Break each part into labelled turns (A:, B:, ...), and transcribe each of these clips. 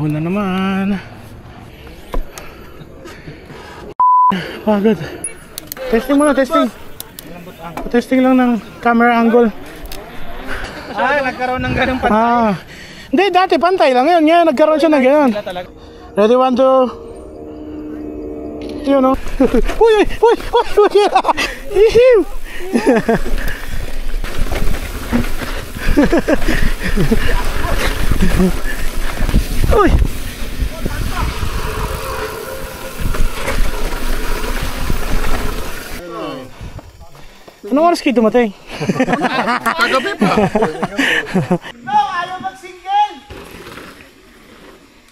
A: Ahon na naman. Pagod. Testing muna, testing. Testing lang ng camera angle.
B: Nagkaroon ng ganung pantay.
A: Hindi, dati pantay lang yun. Ngayon nagkaroon siya ng ganyan. Ready, 1, 2. Yun o. Uy, uy, uy, uy, uy. Ihiw. Uy. Anong oras kayo dumating?
B: Kagabi pa.
A: No, ayaw mag-single!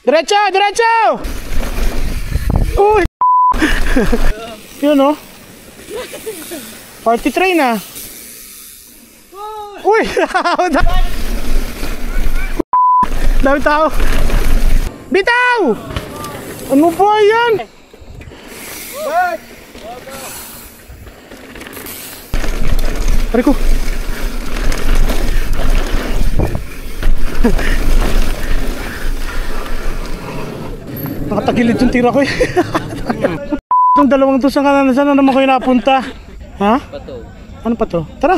A: Diretso! Diretso! Uy! Yun o. Party train ah. Uy! Dami tao. Bitaw! Ano ba yan? Pare ko. Nakatagilid yung tira ko eh. Itong dalawang to, saan na naman kayo napunta? Ha?
B: Pato.
A: Ano pa to? Tara!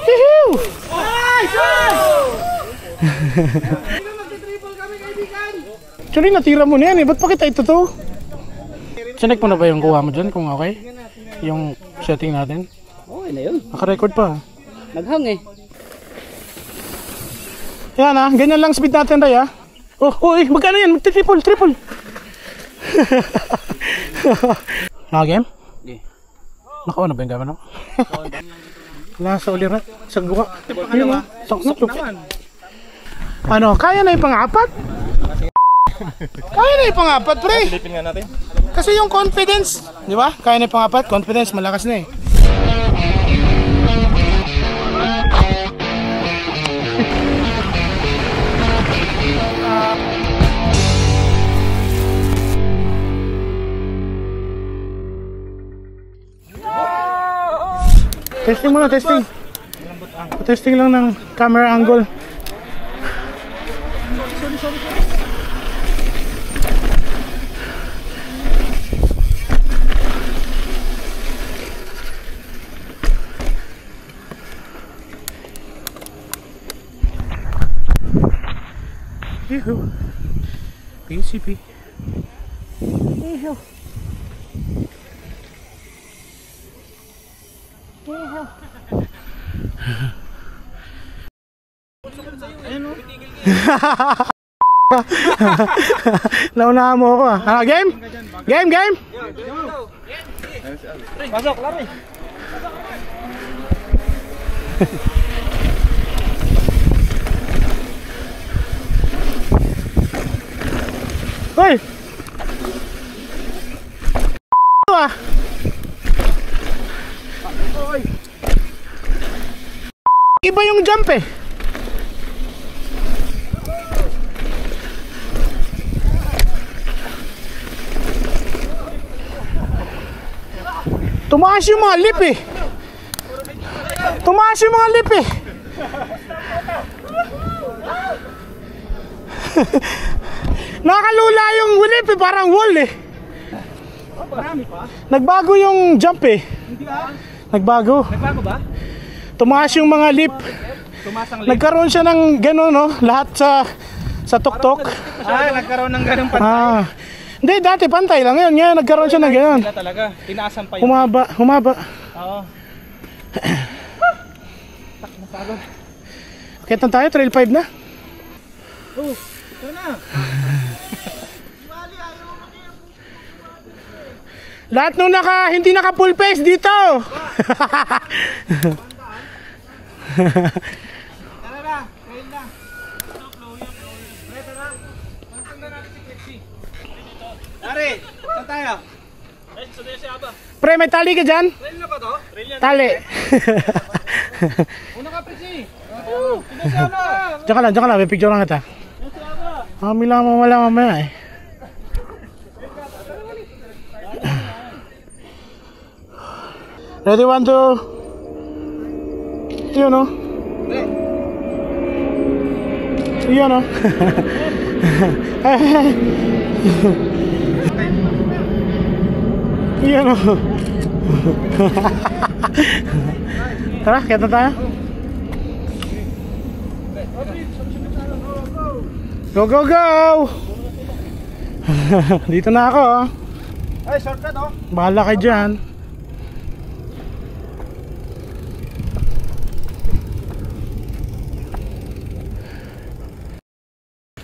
A: Hihiw! Actually natira mo na yan eh. Ba't pa kita ito to? Sinek mo na ba yung kuha mo dyan kung okay? Yung setting natin?
B: Okay na yun.
A: Naka-record pa.
B: Naghang eh.
A: Yan ah, ganyan lang speed natin Ray ah. Oh, uy, magkano yan? Triple, triple. Naka-game?
B: Okay.
A: Naka-on na ba yung gamano? Nasa ulirat, sa guka. Ayun ah, saknot. Ano, kaya na yung pang-apat? Kaya na yung pang-apat, pre.
B: Silipin nga natin.
A: Kasi yung confidence, di ba? Kaya na yung pang-apat, confidence, malakas na eh. Testing muna, testing. Testing lang ng camera angle. Yuhu. PCP. Yuhu. Yuhu. Ayun o. Naunahan mo ako ah. Game? Game, game?
B: Pasok, lari.
A: Hoy! Ah. Iba yung jump eh. Tumaas yung mga lip eh. Tumaas yung mga lip eh. Nakalula yung lip eh, parang wall eh.
B: Marami pa?
A: Nagbago yung jump eh.
B: Hindi ah.
A: Nagbago.
B: Nagbago ba?
A: Tumaas yung mga lip.
B: Tumasang lip.
A: Nagkaroon siya ng gano'n no, lahat sa tuktok.
B: Nagkaroon ng ganung pantay.
A: Hindi, dati pantay lang yun. Ngayon nagkaroon siya ng gano'n.
B: Sila talaga. Tinaasan pa yun.
A: Humaba, humaba.
B: Oo. Tak na pagod.
A: Kaya tayo, trail 5 na.
B: Oh, ito na.
A: Lahat nung hindi naka full face dito.
B: Tara na, trail na. Tara. Pantang na natin si Quexi. Dari, saan tayo?
A: Pre, may tali ka dyan?
B: Trail na ba to? Trail yan.
A: Tali.
B: Una ka, Quexi. Pinasama.
A: Diyan ka lang, may picture lang kita. Kami lang mawala mamaya eh. Ready, 1, 2. Yun o. Iyan o. Iyan o. Tara, kaya na tayo. Go, go, go! Dito na ako.
B: Ay, shortcut oh.
A: Bahala kayo dyan.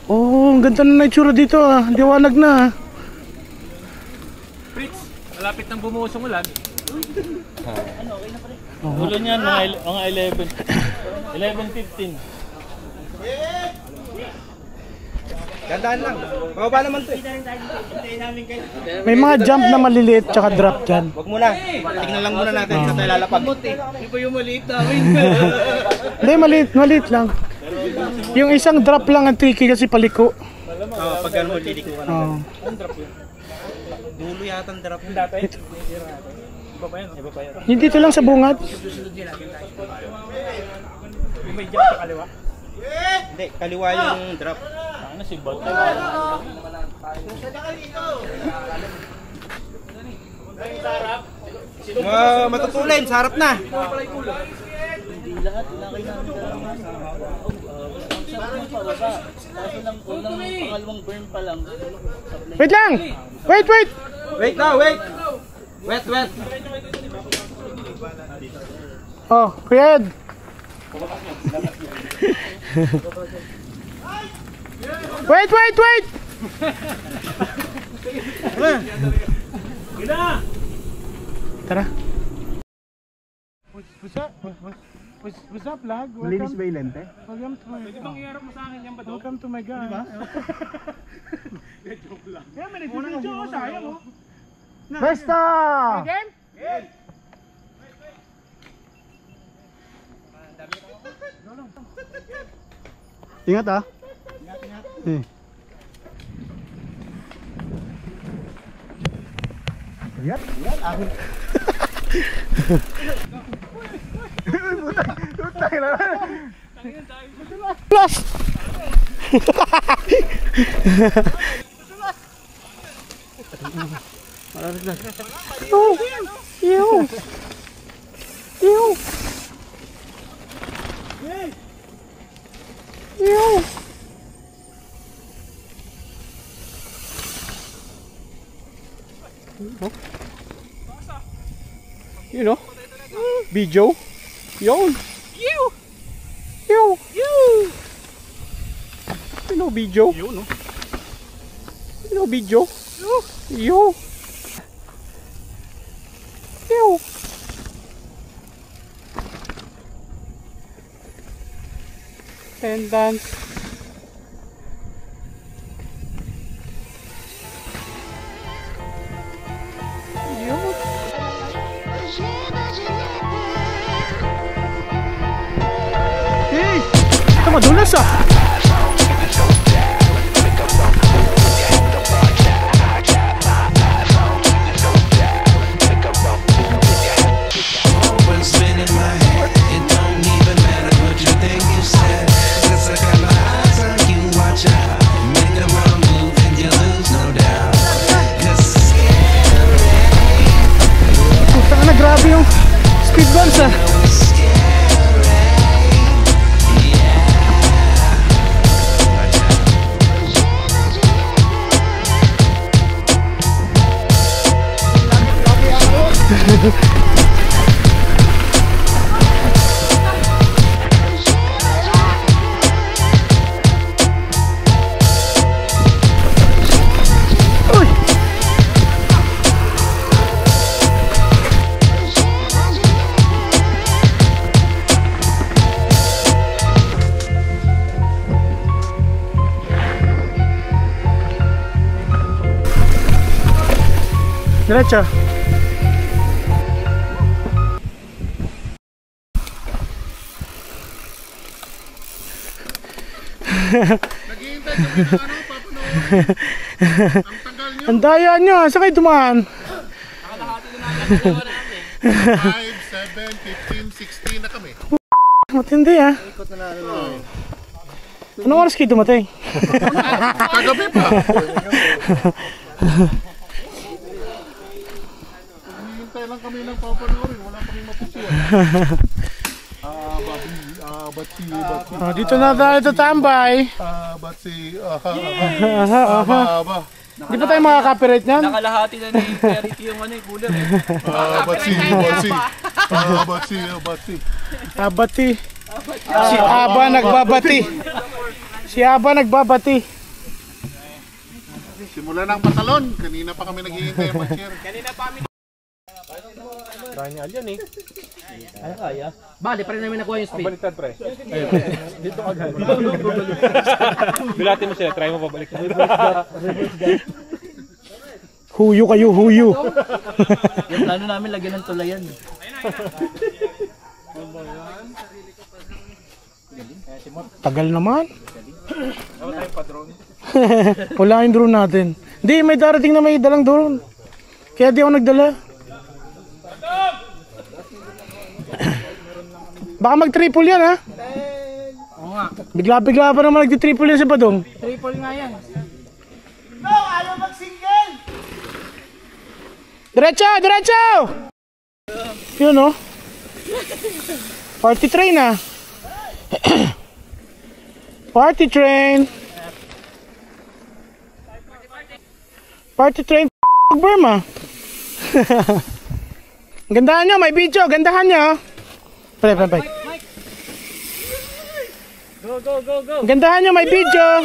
A: Oh, ang ganda na itsura dito ah. Liwanag na.
B: Fritz, malapit nang bumuhos ang ulan.
C: Ulo niyan, mga 11. 11:15.
B: Gandaan lang. Mababa naman to eh.
A: May mga jump na maliliit tsaka drop dyan.
B: Wag muna. Tignan lang muna natin sa tayo lalapag. Hindi pa yung maliit namin.
A: Hindi, maliit lang. Yung isang drop lang ang tricky kasi paliko.
B: Pag gano'n mo, liliko ka na.
A: Oh.
B: Dulo yata ang drop yun. Dati. Iba pa yan. Iba pa yan.
A: Yung dito lang sa bungad.
B: Yung may jump sa kaliwa? Hindi, kaliwa yung drop.
C: Ano si Bot?
B: Matutulin, sa harap na.
C: Hindi lahat. Kaso lang pangalawang burn pa lang.
A: Wait lang! Wait!
B: Wait now, wait. Wet.
A: Oh, Kuya Ed. Wait! Tara. What's up, lag?
B: Malinis ba yung lente?
A: Welcome to my God. Welcome to my God. Diba? Joke lang. Yeah, may nag-video ko, sayang oh.
B: Besta!
A: Again?
B: Ingat ah.
A: Ingat.
B: Ingat, akin. Putang na.
A: Plus! Ew! You know? Video? Yun! You know video? You know video? You! And dance. Hey! Ito madulas ah! Grabe yung speed bumps ah. Diretso.
D: Naghihintay kami ng ano, papanoorin. Ang tagal nyo.
A: Ang daya nyo, saan kayo dumaan?
D: 5, 7, 15, 16 na kami.
A: Matindi ah.
B: Ikot na ano.
A: Anong oras kayo dumating?
D: Kagabi pa. Hinihintay lang kami ng papanoorin. Wala pa rin mapusiyan. Batsi.
A: Dito na tayo tatambay.
D: Batsi.
A: Di ba tayo makaka-copyright niyan?
C: Nakalahati na ni Perity yung cooler eh.
D: Batsi.
A: Abati. Si Aba nagbabati. Si Aba nagbabati.
D: Simula ng patalon. Kanina pa kami naghihintay ng mag-share.
B: Ranyal yan eh.
C: Ano kaya?
B: Bali, pa rin namin nakuha yung speed. Baliktad pre.
C: Dito agad. Bilati mo sila, try mo pabalik.
A: Huyo kayo, huyo.
C: Yung plano namin lagyan ng tulayan.
A: Tagal naman. Wala yung drone natin. Hindi, may darating na may dalang drone. Kaya di ako nagdala. Baka mag-triple yan ha?
B: Oo nga.
A: Bigla-bigla pa naman nag-triple yan sa Badong.
B: Triple nga yan.
A: Diretso! Diretso! Yun o. Party train ah. Party train. Party train. Burma. Gandahan nyo, may video. Gandahan nyo. Pre.
C: Go, go, go, go!
A: Gandahan nyo, may video.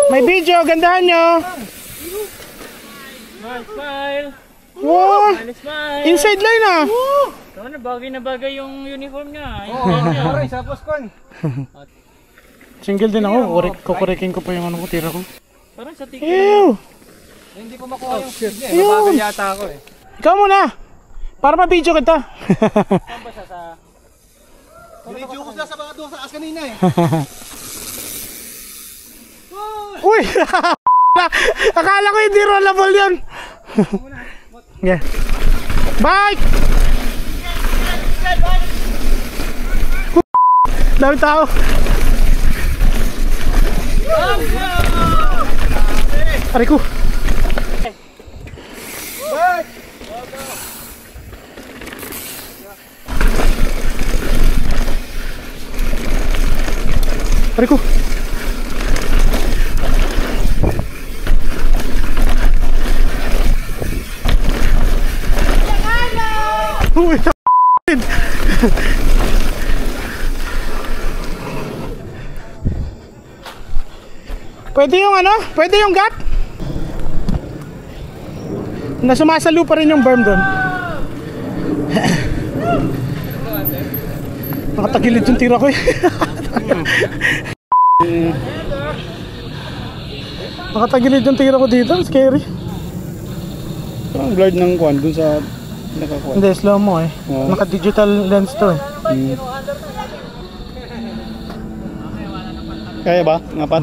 A: May video, gandahan nyo.
C: Smile, smile!
A: Wow.
C: Smile!
A: Inside line ah.
C: Ito na bagay yung uniform niya.
B: Aray, sapos kon.
A: Single din ako. Kukurekin ko pa yung ano ko, tira ko.
C: Parang sa ticket.
A: Ew.
B: Hindi ko makuha yung speed niya.
A: Ayun.
B: Mabagal yata ako eh.
A: Ikaw muna. Para ma-video kita.
C: Saan ba siya sa...
B: Binidyo ko sila sa mga doon sa as kanina eh.
A: Uy! Akala ko hindi rollable yun. Yeah. Bye! Dami tao. Aray ko. Aray ko. Uy, pwede yung ano? Pwede yung gap? Na sumasalo pa rin yung berm doon. Nakatagilid yung tira ko eh. Nakatagilid yung tira ko dito. Scary.
B: Parang blurred ng kwan dun sa nakakuha.
A: Hindi, slow mo eh. Naka-digital lens to eh.
B: Kaya ba? Ngapat?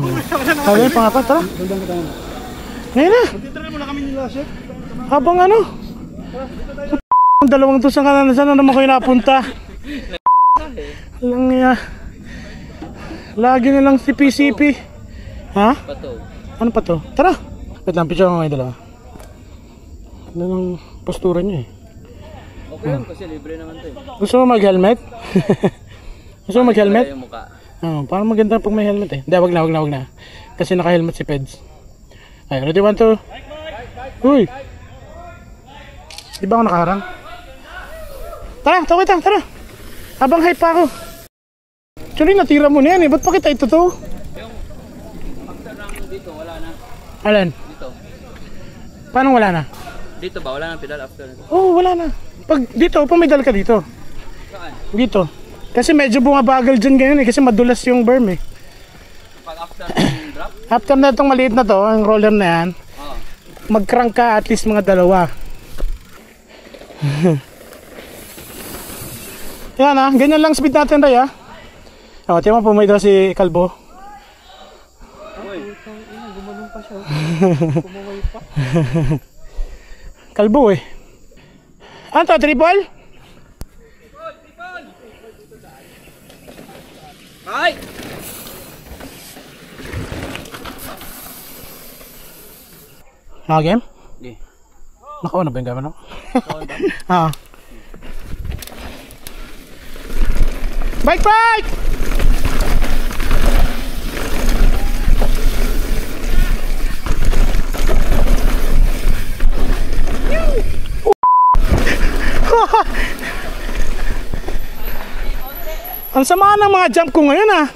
A: Okay, pangapat, tara. Ngayon na. Habang ano? Ang dalawang to sa kanan, saan na naman kayo napunta? Lang niya. Lagi nilang sipi-sipi. Ha?
C: Pato.
A: Ano pa to? Tara. Wait lang, picture mo kayo dalawa. Ano lang postura niya eh.
C: Okay yun kasi libre naman to eh.
A: Gusto mo mag-helmet? Gusto mo mag-helmet?
C: Yung mukha.
A: Parang maganda pag may helmet eh. Hindi, wag na. Kasi naka-helmet si Peds. Ay, ready, 1, 2. Uy! Di ba ako nakaharang? Tara! Habang hype pa ako. Actually, natira mo na yan eh. Ba't pa kita ito to?
C: Yung after ng dito, wala na.
A: Alan?
C: Dito.
A: Paano wala na?
C: Dito ba? Wala nang pedal after nito.
A: Oo, wala na. Pag dito, pumidal ka dito.
C: Saan?
A: Dito. Kasi medyo bumabagal dyan ngayon eh. Kasi madulas yung berm eh.
C: Pag after ng drop?
A: After na itong maliit na to, ang roller na yan,
C: Oo.
A: mag-crank ka at least mga dalawa. Yan ah, ganyan lang speed natin Ray ah. Tiyan mo pumidal si Kalbo.
B: Gumanong pa siya. Pumaway pa.
A: Kalbo eh. Ano to, triple?
C: Ay!
A: Naka-game?
C: Hindi.
A: Naka-on na ba yung game, ano? Ah. Bike! Ang sama ng mga jump ko ngayon ah.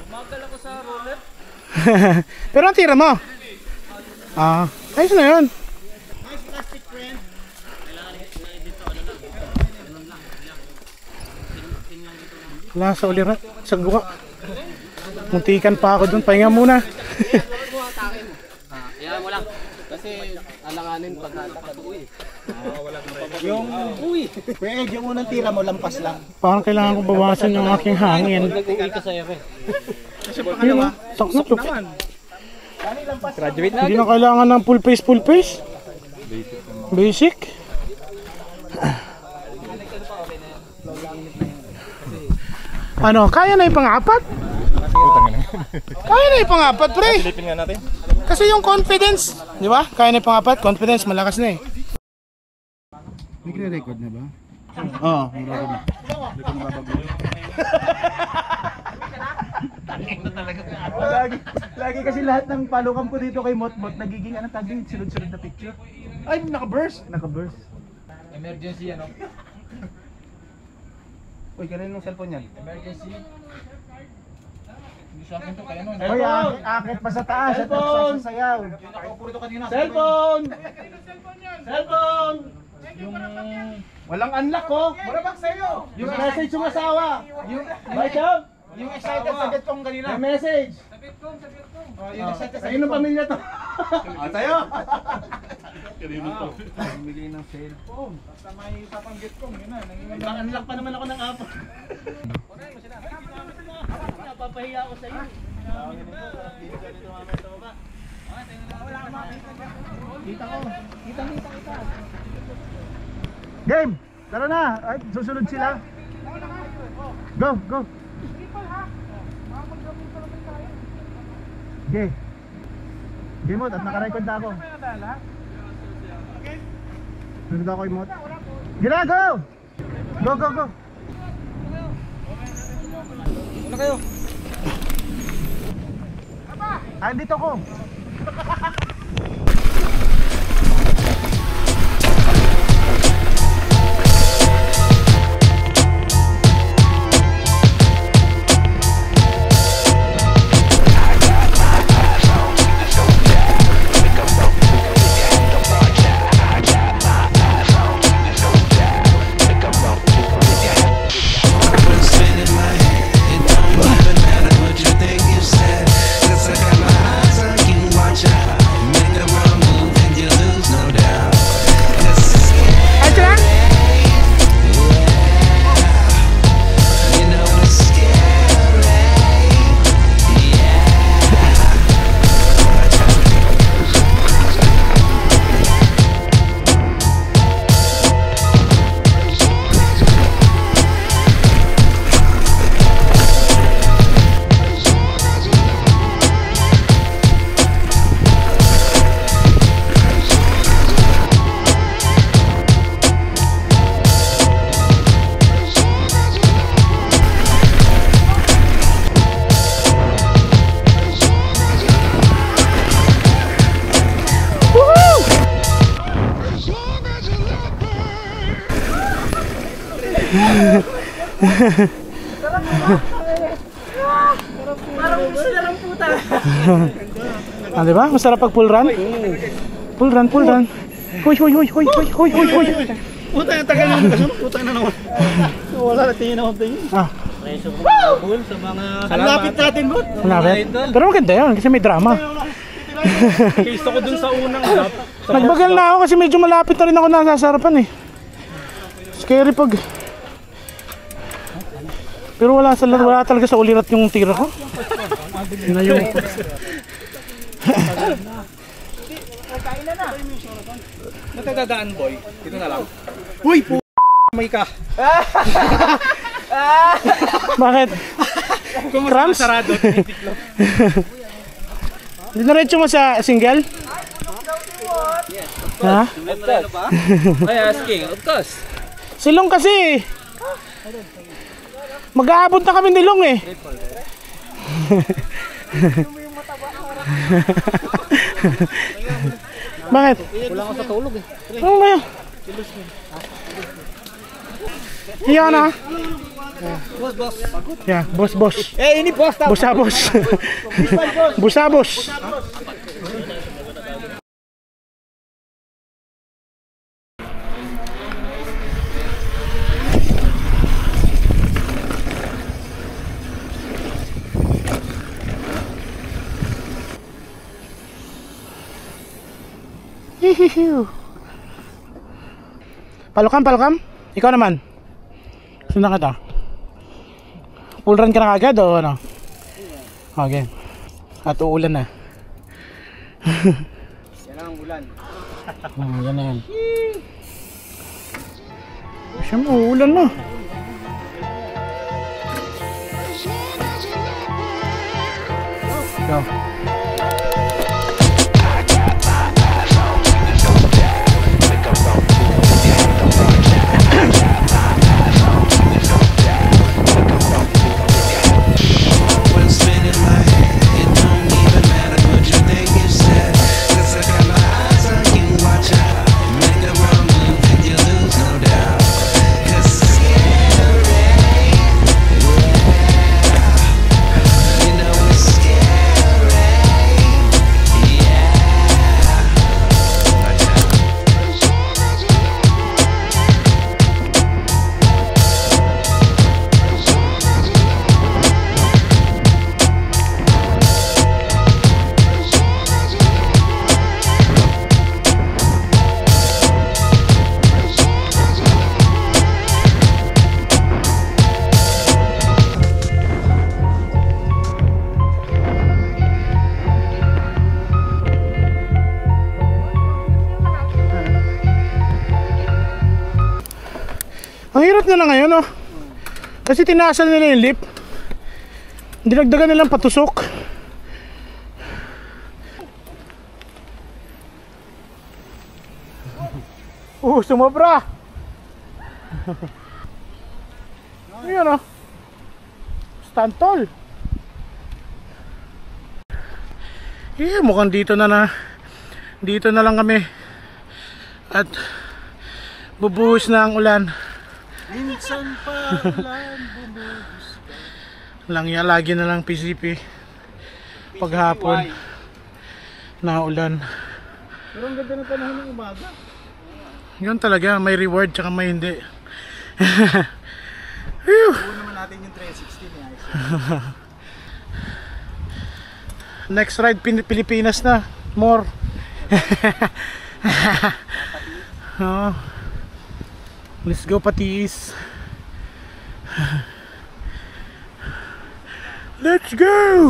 C: Umagal ako sa roller.
A: Pero ang tira mo? Ah, ayos na yun. Wala sa ulirat, sa guwa. Muntikan pa ako dun, pahinga muna.
C: Kaya mo lang.
B: Kasi alanganin pagkakatuwi.
D: Pwede yung unang tira mo, lampas lang.
A: Parang kailangan ko bawasan yung aking hangin.
C: Nag-uwi ka sa'yo eh.
A: Yun, saknot look.
C: Graduate na.
A: Hindi na kailangan ng full face. Basic. Ano, kaya na yung pang-apat? Kaya na yung pang-apat, pre.
B: Silipin nga natin.
A: Kasi yung confidence, di ba? Kaya na yung pang-apat, confidence, malakas na eh.
D: Nagre-record na ba? Oo, nagre-record na. Lagi kasi lahat ng palukan ko dito kay Motmot nagiging taging sunod-sunod na picture. Ay, naka-burst.
C: Emergency ano?
D: Uy, kanino yung cellphone yan?
C: Emergency. Hindi sa akin to, kaya nun.
D: Uy, akit pa sa taas at nagsasayaw. Cellphone! Cellphone! Yung walang unlock ko. Wala bang sa'yo? Yung message yung asawa. Yung yung excited sa Betcom kanina. May message. Sa Betcom. Oh, yung excited sa Betcom. Pamilya to? Tayo. Kanino to? Bigay ng cellphone. Basta may papang Betcom, yun na. Nag-unlock pa naman ako ng app. Napapahiya ako sa iyo. Kita ko. Kita. Game! Tara na! Ay, susunod sila. Go! Okay. Game mode at naka-record na ako. Sunod ako yung mode. Gila, go! Go!
B: Ano kayo?
D: Ah, dito ko.
A: Ah, di ba? Masarap pag full run. Full run. Hoy.
D: Puta yung tagal naman kasunod. Puta na naman. Wala na tingin ako tingin.
A: Ah,
B: Preso ko mga bull sa mga
D: Ang lapit natin, bot.
A: malapit. Pero maganda yun kasi may drama.
B: Case ako dun sa unang lap.
A: Nagbagal na ako kasi medyo malapit na rin ako nasasarapan eh. Scary pag... Pero wala talaga sa ulirat yung tira ko. Yun na yung...
B: Matadadaan boy. Dito na lang. Uy, may ka.
A: Bakit? Cramps?
B: Sarado.
A: Dinaretso mo sa single? Ha?
C: Ay, asking, of course.
A: Silong kasi. Mag-aabot na kami nilong eh. Bakit?
C: Kulang ako sa tulog eh.
A: Ano ba yun? Iya na. Ya, bos.
D: Eh, ini boss tau.
A: Bos. Bos. Palukam. Ikaw naman. Sundan kita. Full run ka na agad o ano? Okay. At uulan na.
D: Yan ang ulan.
A: Yan na yan. Siyempre, uulan na. Go. Ang hirap na ngayon, oh. Kasi tinaasan nila yung lip. Dinagdagan nilang patusok. Sumobra. Ayan, oh. Stantol. Mukhang dito na lang kami. At bubuhos na ang ulan.
D: Minsan pa ulan bumuhos.
A: Lagi na lang PCP. Paghapon na ulan.
D: Pero ang ganda ng panahon ng umaga.
A: Yun talaga, may reward tsaka may hindi.
D: Buo naman natin yung 360 ni Ice.
A: Next ride Pilipinas na. More. Oh. Let's go Patis. Let's go.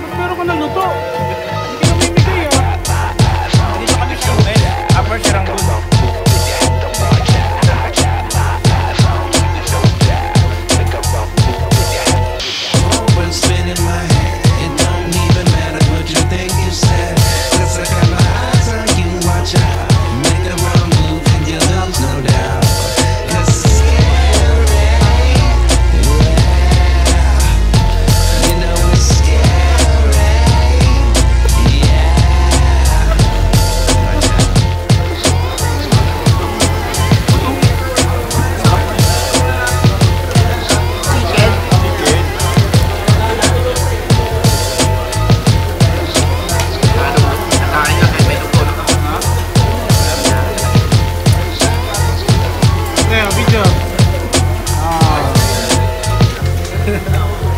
A: Pero ko naluto. Hindi ka mamimigay
B: Dito kami sa hotel. Upper Seranggoon.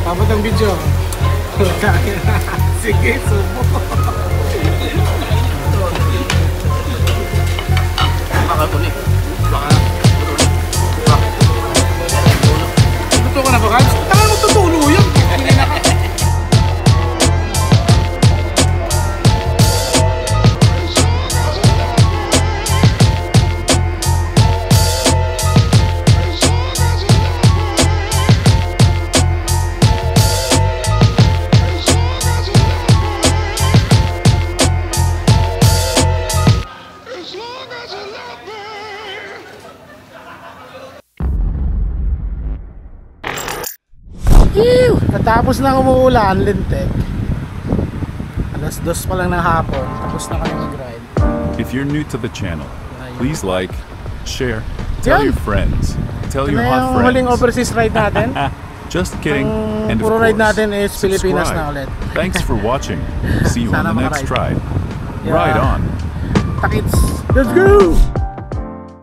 A: Abot ang video. Sige, subo.
C: Makakunik.
A: Luto ka na ba, Kals? Tangan mo tutulo yun. Ew! Natapos na umuulan, lintik. Alas 2 pa lang ng hapon, tapos na kami mag-ride.
E: If you're new to the channel, please like, share, tell
A: Yan.
E: your friends, tell
A: Ito
E: your
A: na
E: hot
A: yung huling
E: friends.
A: overseas ride natin.
E: Just kidding.
A: Ang
E: And of
A: puro
E: course,
A: ride natin is Pilipinas na
E: subscribe.
A: ulit.
E: Thanks for watching. See you on
A: Sana
E: the next
A: makaride.
E: ride. Ride on.
A: Takits. Let's go!